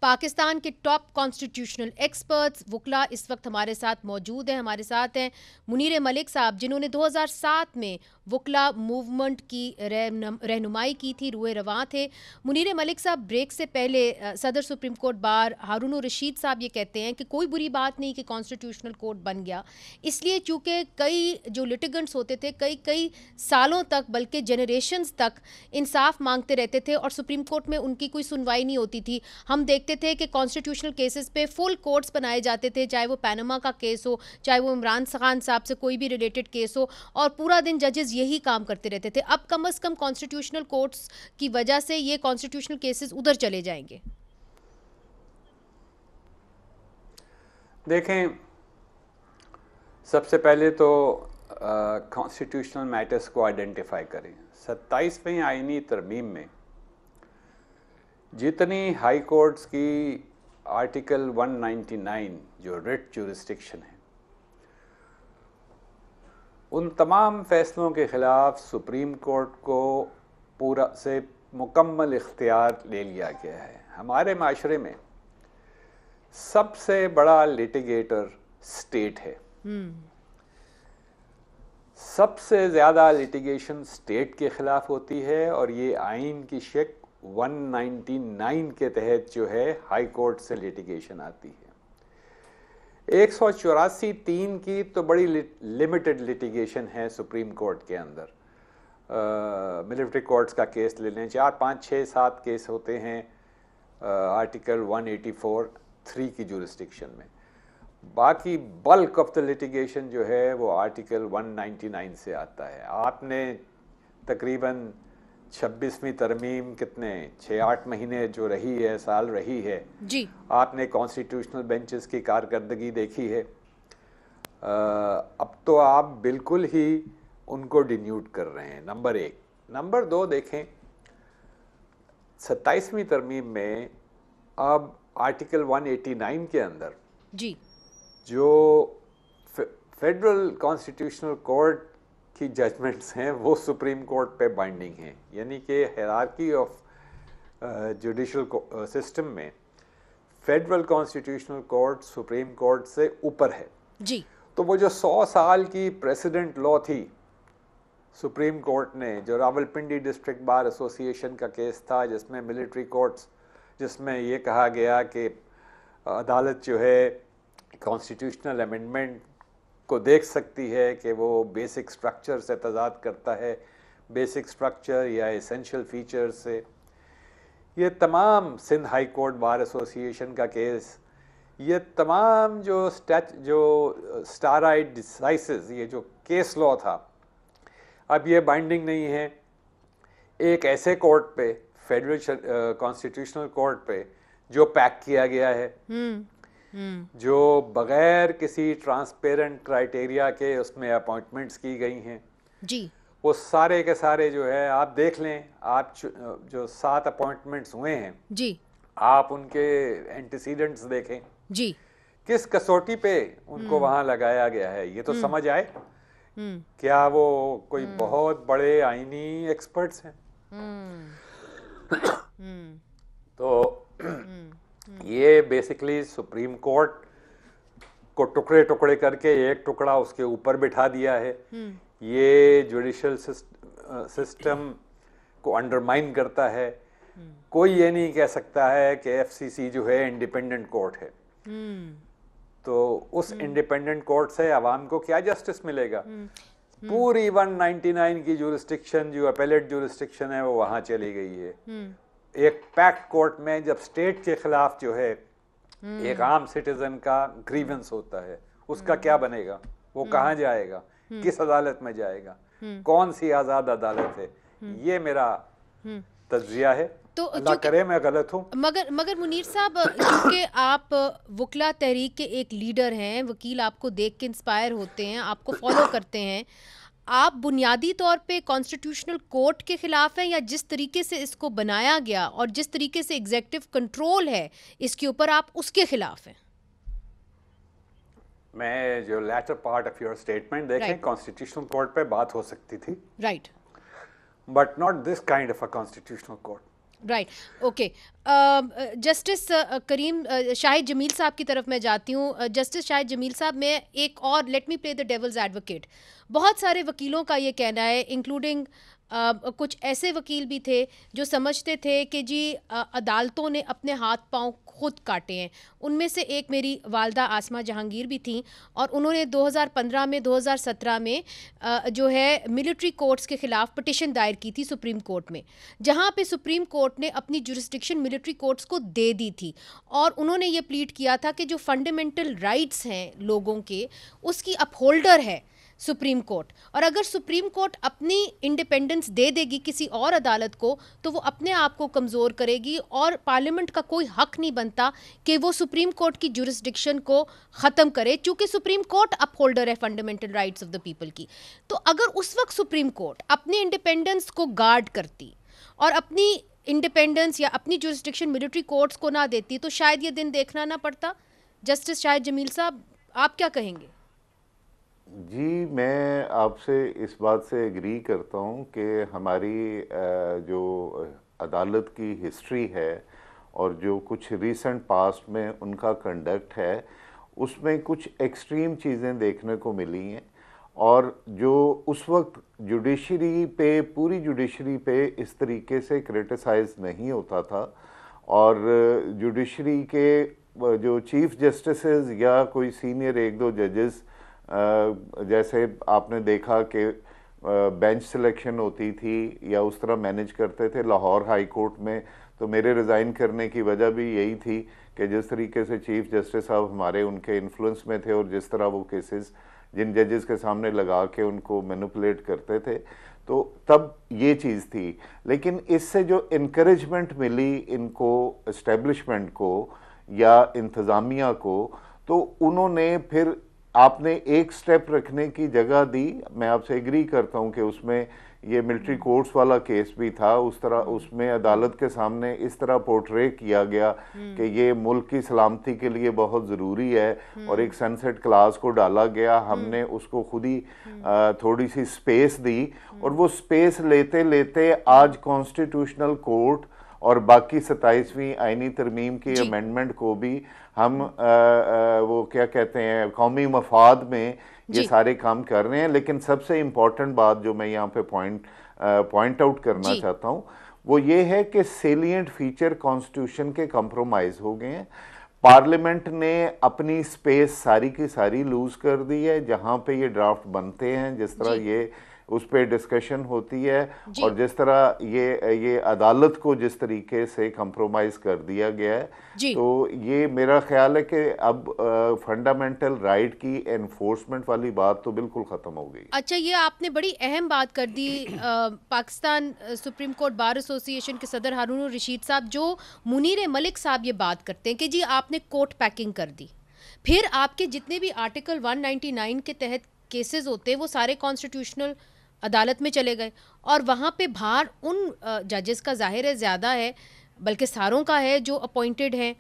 पाकिस्तान के top constitutional experts वकला इस वक्त हमारे साथ मौजूद हैं। हमारे साथ हैं मुनीर मलिक साहब, जिन्होंने 2007 में वकला मूवमेंट की रहनुमाई की थी, रूए रवां थे। मुनीर मलिक साहब, ब्रेक से पहले सदर सुप्रीम कोर्ट बार हारून रशीद साहब ये कहते हैं कि कोई बुरी बात नहीं कि कॉन्स्टिट्यूशनल कोर्ट बन गया, इसलिए चूँकि कई जो लिटिगेंट्स होते थे कई सालों तक, बल्कि जनरेशन्स तक इंसाफ मांगते रहते थे और सुप्रीम कोर्ट में उनकी कोई सुनवाई नहीं होती थी। हम देखते थे कि कॉन्स्टिट्यूशनल केसेस पे फुल कोर्ट्स बनाए जाते थे, चाहे वो पैनामा का केस हो, चाहे वो इमरान खान साहब से कोई भी रिलेटेड केस हो, और पूरा दिन जजेस यही काम करते रहते थे। अब कम से कम कॉन्स्टिट्यूशनल कोर्ट्स की वजह से ये कॉन्स्टिट्यूशनल केसेस उधर चले जाएंगे। देखें, सबसे पहले तो कॉन्स्टिट्यूशनल मैटर्स को आइडेंटिफाई करें। 27वीं आईनी तरमीम में जितनी हाई कोर्ट्स की आर्टिकल 199 जो रिट जुरिस्डिक्शन है, उन तमाम फैसलों के ख़िलाफ़ सुप्रीम कोर्ट को पूरा से मुकम्मल इख्तियार ले लिया गया है। हमारे माशरे में सबसे बड़ा लिटिगेटर स्टेट है। सबसे ज़्यादा लिटिगेशन स्टेट के ख़िलाफ़ होती है और ये आइन की शिक 199 के तहत जो है हाई कोर्ट से लिटिगेशन आती है। 184(3) की तो बड़ी लिमिटेड लिटिगेशन है सुप्रीम कोर्ट के अंदर। मिलिट्री कोर्ट्स का केस ले लें, 4, 5, 6, 7 केस होते हैं आर्टिकल 184(3) की जुरिस्डिक्शन में। बाकी बल्क ऑफ द लिटिगेशन जो है वो आर्टिकल 199 से आता है। आपने तकरीबन 26वीं तरमीम कितने 6-8 महीने जो रही है, साल रही है जी, आपने कॉन्स्टिट्यूशनल बेंचेस की कारकर्दगी देखी है। अब तो आप बिल्कुल ही उनको डिन्यूट कर रहे हैं, नंबर 1। नंबर 2 देखें, 27वीं तरमीम में अब आर्टिकल 189 के अंदर जी, जो फेडरल कॉन्स्टिट्यूशनल कोर्ट की जजमेंट्स हैं वो सुप्रीम कोर्ट पे बाइंडिंग हैं, यानी कि हायरार्की ऑफ जुडिशल सिस्टम में federal constitutional court supreme court से ऊपर है जी। तो वो जो 100 साल की प्रेसिडेंट लॉ थी सुप्रीम कोर्ट ने, जो रावलपिंडी डिस्ट्रिक्ट बार एसोसिएशन का केस था जिसमें मिलिट्री कोर्ट्स, जिसमें ये कहा गया कि अदालत जो है कॉन्स्टिट्यूशनल अमेंडमेंट को देख सकती है कि वो बेसिक स्ट्रक्चर से तजाद करता है, बेसिक स्ट्रक्चर या एसेंशियल फीचर्स से। ये तमाम Sindh high court bar association का केस, ये तमाम जो स्टाराइड डिसाइसिस, ये जो केस लॉ था, अब ये बाइंडिंग नहीं है। एक ऐसे कोर्ट पे, फेडरल कॉन्स्टिट्यूशनल कोर्ट पे, जो पैक किया गया है, जो बगैर किसी ट्रांसपेरेंट क्राइटेरिया के उसमें अपॉइंटमेंट्स की गई हैं जी, वो सारे के सारे जो है आप देख लें। आप जो 7 अपॉइंटमेंट्स हुए हैं जी, आप उनके एंटीसीडेंट्स देखें, जी, किस कसौटी पे उनको वहां लगाया गया है, ये तो समझ आए। क्या वो कोई बहुत बड़े आईनी एक्सपर्ट्स हैं? तो ये बेसिकली सुप्रीम कोर्ट को टुकड़े टुकड़े करके एक टुकड़ा उसके ऊपर बिठा दिया है। ये जुडिशल सिस्टम को अंडरमाइन करता है। कोई ये नहीं कह सकता है कि एफसीसी जो है इंडिपेंडेंट कोर्ट है। तो उस इंडिपेंडेंट कोर्ट से आवाम को क्या जस्टिस मिलेगा? पूरी 199 की जुरिस्डिक्शन, जो अपेलेट जुरिस्डिक्शन है, वो वहां चली गई है। एक पैक्ट कोर्ट में जब स्टेट के खिलाफ जो है एक आम सिटीजन का ग्रीवेंस होता है, उसका क्या बनेगा? वो कहाँ जाएगा? किस अदालत में जाएगा? कौन सी आज़ाद अदालत है? ये मेरा तज्जिया है। तो अल्लाह करे मैं गलत हूँ। मगर मुनीर साहब, क्योंकि आप वकला तहरीक के एक लीडर हैं, वकील आपको देख के इंस्पायर होते हैं, आपको फॉलो करते हैं, आप बुनियादी तौर पे कॉन्स्टिट्यूशनल कोर्ट के खिलाफ हैं, या जिस तरीके से इसको बनाया गया और जिस तरीके से एग्जेक्टिव कंट्रोल है इसके ऊपर, आप उसके खिलाफ हैं? मैं जो latter part of your statement देखें, कॉन्स्टिट्यूशनल कोर्ट पे बात हो सकती थी, right, but not this kind of a constitutional court. Right, okay. Justice Karim Shahid Jamil साहब की तरफ मैं जाती हूँ। जस्टिस शाहिद जमील साहब, मैं एक और, let me play the devil's advocate. बहुत सारे वकीलों का ये कहना है, इंक्लूडिंग कुछ ऐसे वकील भी थे जो समझते थे कि जी अदालतों ने अपने हाथ पांव खुद काटे हैं। उनमें से एक मेरी वालदा आसमा जहांगीर भी थी, और उन्होंने 2015 में 2017 में जो है मिलिट्री कोर्ट्स के ख़िलाफ़ पिटिशन दायर की थी सुप्रीम कोर्ट में, जहां पे सुप्रीम कोर्ट ने अपनी जुरिस्डिक्शन मिलिट्री कोर्ट्स को दे दी थी, और उन्होंने ये प्लीड किया था कि जो फंडामेंटल राइट्स हैं लोगों के, उसकी अपहोल्डर है सुप्रीम कोर्ट। और अगर सुप्रीम कोर्ट अपनी इंडिपेंडेंस दे देगी किसी और अदालत को, तो वो अपने आप को कमज़ोर करेगी, और पार्लियामेंट का कोई हक नहीं बनता कि वो सुप्रीम कोर्ट की जुरिस्डिक्शन को ख़त्म करे, चूँकि सुप्रीम कोर्ट अपहोल्डर है fundamental rights of the people की। तो अगर उस वक्त सुप्रीम कोर्ट अपनी इंडिपेंडेंस को गार्ड करती और अपनी इंडिपेंडेंस या अपनी जुरिस्डिक्शन मिलिट्री कोर्ट्स को ना देती, तो शायद ये दिन देखना ना पड़ता। जस्टिस शाहिद जमील साहब, आप क्या कहेंगे? जी, मैं आपसे इस बात से एग्री करता हूँ कि हमारी जो अदालत की हिस्ट्री है और जो कुछ रीसेंट पास्ट में उनका कंडक्ट है, उसमें कुछ एक्सट्रीम चीज़ें देखने को मिली हैं, और जो उस वक्त जुडिशरी पे, पूरी जुडिशरी पे इस तरीके से क्रिटिसाइज नहीं होता था, और जुडिशरी के जो चीफ जस्टिसेस या कोई सीनियर एक दो जजेस, जैसे आपने देखा कि बेंच सिलेक्शन होती थी या उस तरह मैनेज करते थे लाहौर हाई कोर्ट में, तो मेरे रिज़ाइन करने की वजह भी यही थी कि जिस तरीके से चीफ जस्टिस साहब हमारे उनके इन्फ्लुएंस में थे, और जिस तरह वो केसेस जिन जजेस के सामने लगा के उनको मैनिपुलेट करते थे, तो तब ये चीज़ थी। लेकिन इससे जो इनकरेजमेंट मिली इनको, इस्टेब्लिशमेंट को या इंतज़ामिया को, तो उन्होंने फिर आपने एक स्टेप रखने की जगह दी। मैं आपसे एग्री करता हूं कि उसमें ये मिलिट्री कोर्ट्स वाला केस भी था, उस तरह उसमें अदालत के सामने इस तरह पोर्ट्रे किया गया कि ये मुल्क की सलामती के लिए बहुत ज़रूरी है, और एक सनसेट क्लास को डाला गया। हमने उसको खुद ही थोड़ी सी स्पेस दी, और वो स्पेस लेते लेते आज कॉन्स्टिट्यूशनल कोर्ट और बाकी 27वीं आईनी तरमीम की अमेंडमेंट को भी हम वो क्या कहते हैं, कौमी मफाद में ये सारे काम कर रहे हैं। लेकिन सबसे इम्पॉर्टेंट बात जो मैं यहाँ पे पॉइंट आउट करना चाहता हूँ, वो ये है कि सेलिएंट फीचर कॉन्स्टिट्यूशन के कंप्रोमाइज हो गए हैं। पार्लियामेंट ने अपनी स्पेस सारी की सारी लूज कर दी है, जहाँ पे ये ड्राफ्ट बनते हैं, जिस तरह ये उस पर डिस्कशन होती है, और जिस तरह ये अदालत को जिस तरीके से कंप्रोमाइज कर दिया गया है, तो ये मेरा ख्याल है कि अब फंडामेंटल राइट की एनफोर्समेंट वाली बात तो बिल्कुल ख़त्म हो गई। अच्छा, ये आपने बड़ी अहम बात कर दी। Pakistan supreme court bar association के सदर हारून रशीद साहब, जो मुनीर मलिक साहब ये बात करते हैं कि जी आपने कोर्ट पैकिंग कर दी, फिर आपके जितने भी आर्टिकल 199 के तहत केसेस होते हैं वो सारे कॉन्स्टिट्यूशनल अदालत में चले गए, और वहाँ पे भार उन जजेस का जाहिर है ज़्यादा है, बल्कि सारों का है जो अपॉइंटेड हैं,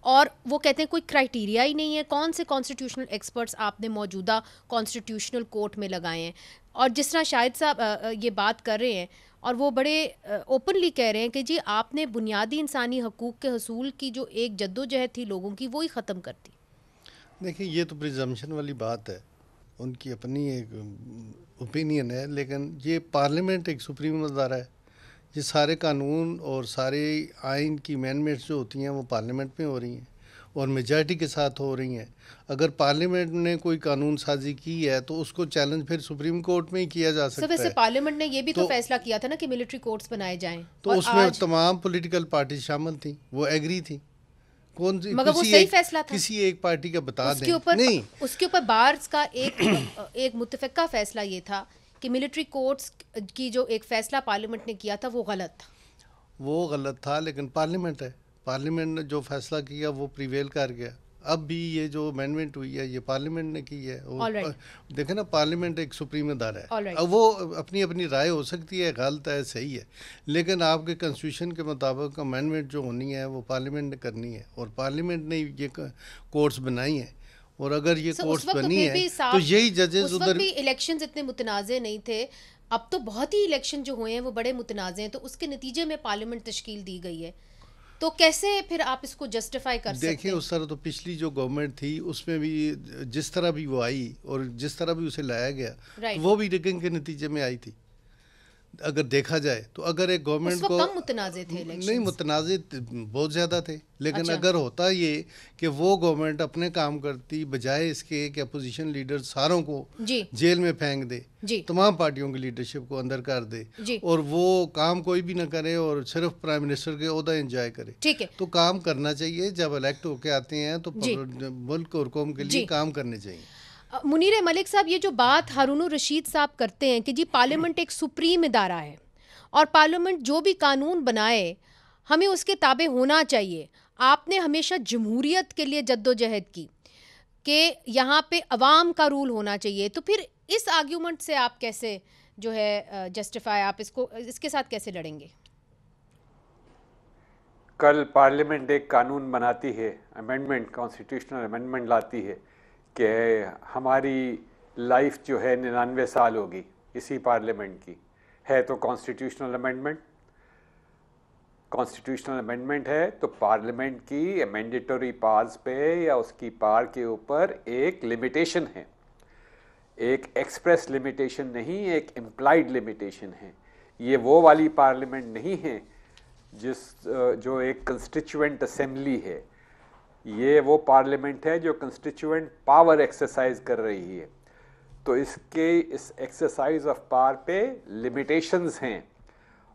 और वो कहते हैं कोई क्राइटेरिया ही नहीं है। कौन से कॉन्स्टिट्यूशनल एक्सपर्ट्स आपने मौजूदा कॉन्स्टिट्यूशनल कोर्ट में लगाए हैं? और जिस तरह शाहिद साहब ये बात कर रहे हैं, और वो बड़े ओपनली कह रहे हैं कि जी आपने बुनियादी इंसानी हकूक़ के हसूल की जो एक जद्दोजहद थी लोगों की, वो ही ख़त्म कर दी। देखिए, ये तो प्रिजम्पशन वाली बात है, उनकी अपनी एक ओपिनियन है, लेकिन ये पार्लियामेंट एक सुप्रीम अदारा है। ये सारे कानून और सारे आइन की अमेंडमेंट्स जो होती हैं वो पार्लियामेंट में हो रही हैं, और मेजॉरिटी के साथ हो रही हैं। अगर पार्लियामेंट ने कोई कानून साजी की है तो उसको चैलेंज फिर सुप्रीम कोर्ट में ही किया जा सकता है। पार्लियामेंट ने ये भी तो फैसला किया था ना कि मिलिट्री कोर्ट्स बनाए जाएं, तो उसमें तमाम पॉलिटिकल पार्टी शामिल थी, वो एग्री थी। कौन सी, मगर वो सही फैसला था, किसी एक पार्टी का बता उसके ऊपर नहीं, उसके ऊपर बार्स का एक मुत्तफ़िका फैसला ये था कि मिलिट्री कोर्ट्स की जो एक फैसला पार्लियामेंट ने किया था वो गलत था। लेकिन पार्लियामेंट है, पार्लियामेंट ने जो फैसला किया वो प्रिवेल कर गया। अब भी ये जो अमेंडमेंट हुई है ये पार्लियामेंट ने की है। देखें ना, पार्लियामेंट एक सुप्रीम अदारा है। अब वो अपनी अपनी राय हो सकती है, गलत है, सही है, लेकिन आपके कॉन्स्टिट्यूशन के मुताबिक अमेंडमेंट जो होनी है वो पार्लियामेंट ने करनी है, और पार्लियामेंट ने ये कोर्ट्स बनाई हैं। और अगर ये कोर्ट्स बनी है तो यही जजेस, उधर भी इलेक्शंस इतने मुतनाज़े नहीं थे। अब तो बहुत ही इलेक्शन जो हुए हैं वो बड़े मुतनाज़ हैं, तो उसके नतीजे में पार्लियामेंट तश्कील दी गई है, तो कैसे फिर आप इसको जस्टिफाई कर सकते हैं? देखिए, उस तरह तो पिछली जो गवर्नमेंट थी उसमें भी जिस तरह भी वो आई और जिस तरह भी उसे लाया गया, तो वो भी रिगिंग के नतीजे में आई थी। अगर देखा जाए तो अगर एक गवर्नमेंट को कम मुतनाज़े थे इलेक्शंस? नहीं, मुतनाज़े बहुत ज़्यादा थे, लेकिन अच्छा। अगर होता ये कि वो गवर्नमेंट अपने काम करती बजाय इसके कि अपोजिशन लीडर सारों को जेल में फेंक दे, तमाम पार्टियों की लीडरशिप को अंदर कर दे और वो काम कोई भी ना करे और सिर्फ प्राइम मिनिस्टर के ओहदा एंजॉय करे, ठीक है, तो काम करना चाहिए। जब इलेक्ट होके आते हैं तो मुल्क और कौम के लिए काम करने चाहिए। मुनीर मलिक साहब, ये जो बात हारून रशीद साहब करते हैं कि जी पार्लियामेंट एक सुप्रीम इदारा है और पार्लियामेंट जो भी कानून बनाए हमें उसके ताबे होना चाहिए, आपने हमेशा जमहूरियत के लिए जद्दोजहद की कि यहाँ पे अवाम का रूल होना चाहिए, तो फिर इस आर्ग्यूमेंट से आप कैसे जो है जस्टिफाई, आप इसके साथ कैसे लड़ेंगे? कल पार्लियामेंट एक कानून बनाती है, अमेंडमेंट, कॉन्स्टिट्यूशनल अमेंडमेंट लाती है कि हमारी लाइफ जो है 99 साल होगी इसी पार्लियामेंट की है, तो कॉन्स्टिट्यूशनल अमेंडमेंट है तो पार्लियामेंट की मैंडेटरी पावर्स पे या उसकी पावर के ऊपर एक लिमिटेशन है, एक एक्सप्रेस लिमिटेशन नहीं, एक इम्प्लाइड लिमिटेशन है। ये वो वाली पार्लियामेंट नहीं है जो एक कंस्टिट्यूएंट असेंबली है, ये वो पार्लियामेंट है जो कंस्टिट्यूएंट पावर एक्सरसाइज कर रही है। तो इस एक्सरसाइज ऑफ पावर पे लिमिटेशंस हैं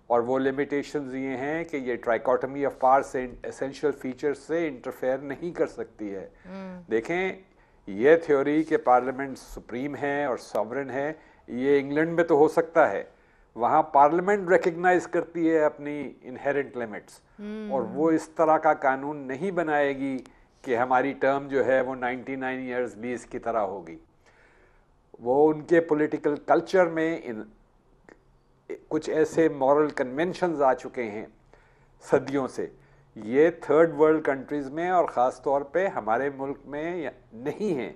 और वो लिमिटेशंस ये हैं कि ये ट्राइकोटमी ऑफ पावर से, एसेंशियल फीचर्स से इंटरफेयर नहीं कर सकती है। देखें, ये थ्योरी कि पार्लियामेंट सुप्रीम है और सॉवरेन है, ये इंग्लैंड में तो हो सकता है, वहाँ पार्लियामेंट रिकग्नाइज करती है अपनी इनहेरेंट लिमिट्स और वो इस तरह का कानून नहीं बनाएगी कि हमारी टर्म जो है वो 99 इयर्स लीज की तरह होगी। वो उनके पॉलिटिकल कल्चर में कुछ ऐसे मॉरल कन्वेंशंस आ चुके हैं सदियों से, ये थर्ड वर्ल्ड कंट्रीज़ में और ख़ास तौर पे हमारे मुल्क में नहीं है।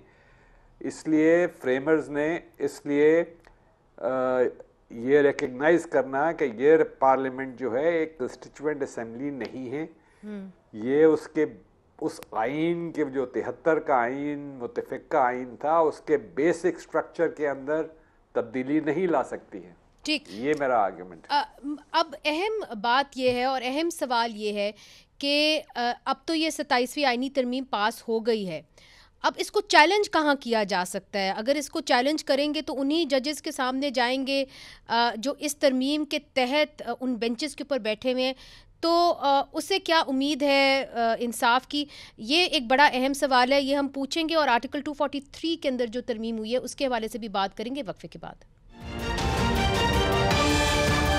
इसलिए फ्रेमर्स ने ये रिकग्नाइज करना कि ये पार्लियामेंट जो है एक कंस्टिट्यूएंट असेंबली नहीं है, ये उस आइन के जो 73 का आइन, मुत्तफ़िक़ का आइन था, उसके बेसिक स्ट्रक्चर के अंदर तब्दीली नहीं ला सकती है। ठीक, ये मेरा आर्गुमेंट है। अब अहम बात ये है और अहम सवाल ये है कि अब तो ये 27वीं आइनी तरमीम पास हो गई है, अब इसको चैलेंज कहाँ किया जा सकता है? अगर इसको चैलेंज करेंगे तो उन्हीं जजेस के सामने जाएंगे जो इस तरमीम के तहत उन बेंचेस के ऊपर बैठे हुए हैं, तो उससे क्या उम्मीद है इंसाफ की? ये एक बड़ा अहम सवाल है, ये हम पूछेंगे और आर्टिकल 243 के अंदर जो तरमीम हुई है उसके हवाले से भी बात करेंगे वक्फे के बाद।